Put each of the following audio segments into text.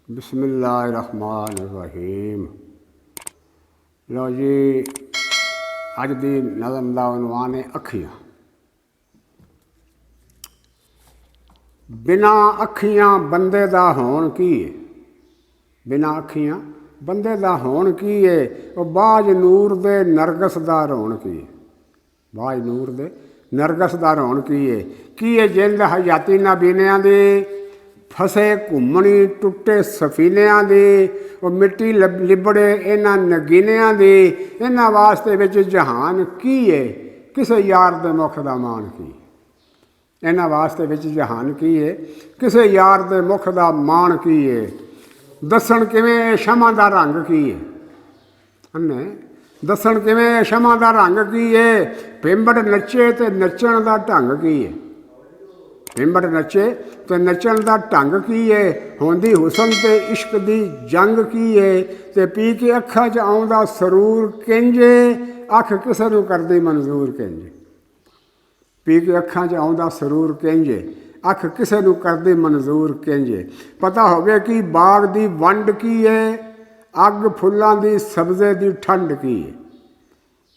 बिस्मिल्लाहिर्रहमानिर्रहीम। लो जी, अज दी नज़म दा उनवान है अखियां। बिना अखियां बंदे दा होण की है, बिना अखियां बंदे दा होण की है। वो बाज नूर दे नरगस दा रोण की है, बाज नूर दे नरगस दा रोण की है जिंद हयाती ना बीनिया दी फसे घूमनी टुटे सफीनिया दी। वो मिट्टी लिबड़े इन्हां नगीनिया दी। इन्हां वास्ते विच जहान की है, किसे यार दे मुख दा मान की। इन्हां वास्ते विच जहान की है, किसे यार दे मुख दा मान की है। दसन किवें शमा दा रंग की है, अन्ने दसन किवें शमा दा रंग की है। पिंबड़ नचे ते नचण दा ढंग की है, पिंबड़ नचे ते नचण दा ढंग की है। होंदी हुसन ते इश्क दी जंग की है। ते पी के अखां च आउंदा सरूर किंजे, अख किसे नूं करदी मंजूर किंजे। पी के अखां च आउंदा सरूर किंजे, अख किसे नूं करदी मंजूर किंजे। पता होवे कि बाग दी वंड की है, अग फुल्लां दी सब्ज़े दी ठंड की है।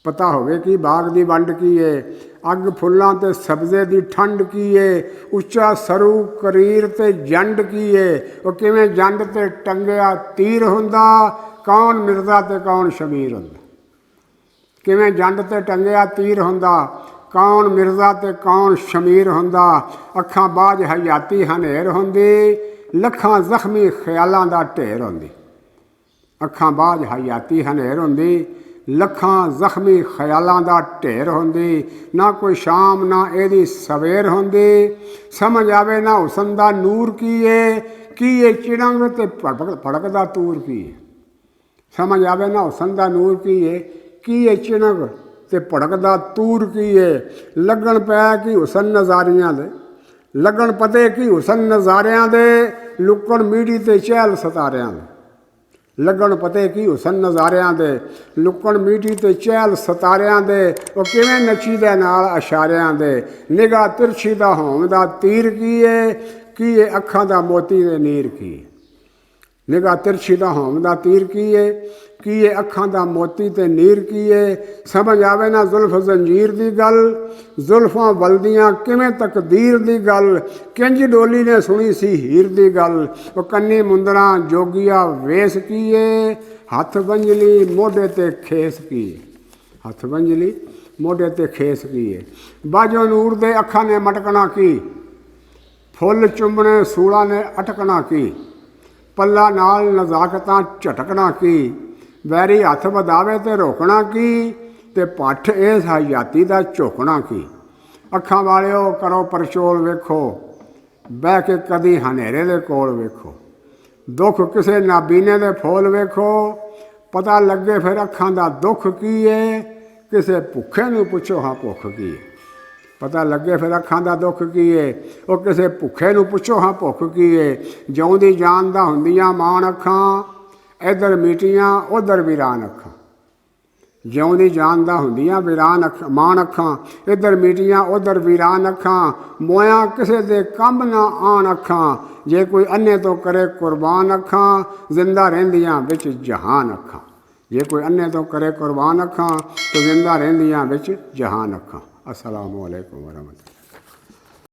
पता होवे कि बाग दी वंड की है, अग फुल्लां ते सब्ज़े दी ठंड की है। उच्चा सरू करीर ते जंड की है। वो किवें जंड ते टंगिया तीर हुंदा, कौन मिर्ज़ा ते कौन शमीर हुंदा। किवें जंड ते टंगिया तीर हुंदा, कौन मिर्ज़ा ते कौन शमीर हुंदा। अखां बाज हयाती हनेर हुंदी, लखां जख्मी ख्यालां दा ढेर हुंदी। अखां बाज हयाती हनेर हुंदी, लखां जख्मी ख्यालां दा ढेर हुंदी। ना कोई शाम ना एदी सवेर हुंदी, समझ आवे ना हुसन दा नूर की है चिड़ंग ते भड़कदा तूर की है। समझ आवे ना हुसन दा नूर की है चिड़ंग ते भड़कदा तूर की है। लगन पै कि हुसन नज़ारियां दे, लगन पते कि हुसन नज़ारियां दे। लुकण मीड़ी ते चहल सतारियां दे, लगन पते कि हुसन नज़ारियां दे। लुकण मीठी ते चहल सतारियां दे। वो किवें नची दे नाल अशारियां दे। निगाह तिरछी दा होम दा तीर की है अखां दा मोती दे नीर की है। निगाह तिरछी दा होम दा तीर की है अखां दा मोती ते नीर की है। समझ आवे ना जुल्फ जंजीर दी गल, जुल्फां वलदियां किवें तकदीर दी गल। किंज डोली ने सुनी सी हीर दी गल। वो कन्नी मुंदरा जोगिया वेस की है, हथ बंजली मोढे ते खेस की है। हथ बंजली मोढे ते खेस की है। बाजो नूर दे अखां ने मटकना की, फुल चुंबने सूला ने अटकना की। पल्ला नाल नज़ाकतां झटकना की, वैरी हथ वधावे ते रोकना की। ते पठ इस हयाती दा झोकना की। अखां वालिओ करो परचोल वेखो, बह के कदी हनेरे दे कोल वेखो। दुख किसे नाबीने दे फोल वेखो, पता लगे फिर अखां दा दुख की है। किसे भुखे नूं पुछो हाँ भुख की है, पता लगे फिर अखां दा दुख की है। वो किसे भुखे नूं पुछो हाँ भुख की है। जिउंदी जान दा हुंदियां मान अखां, इधर मीटियां उधर वीरान अखां। जिउंदी जान दा हुंदियां वीरान मान अखां, इधर मीटियां उधर वीरान अखां। मोया किसे दे कम ना आन अखां, जे कोई अन्ने तो करे कुर्बान अखां। जिंदा रहिंदियां विच जहान अखां, जे कोई अन्ने तो करे कुर्बान अखां तो जिंदा रहिंदियां विच जहान अखां। अस्सलामु अलैकुम वरहमतुल्लाह।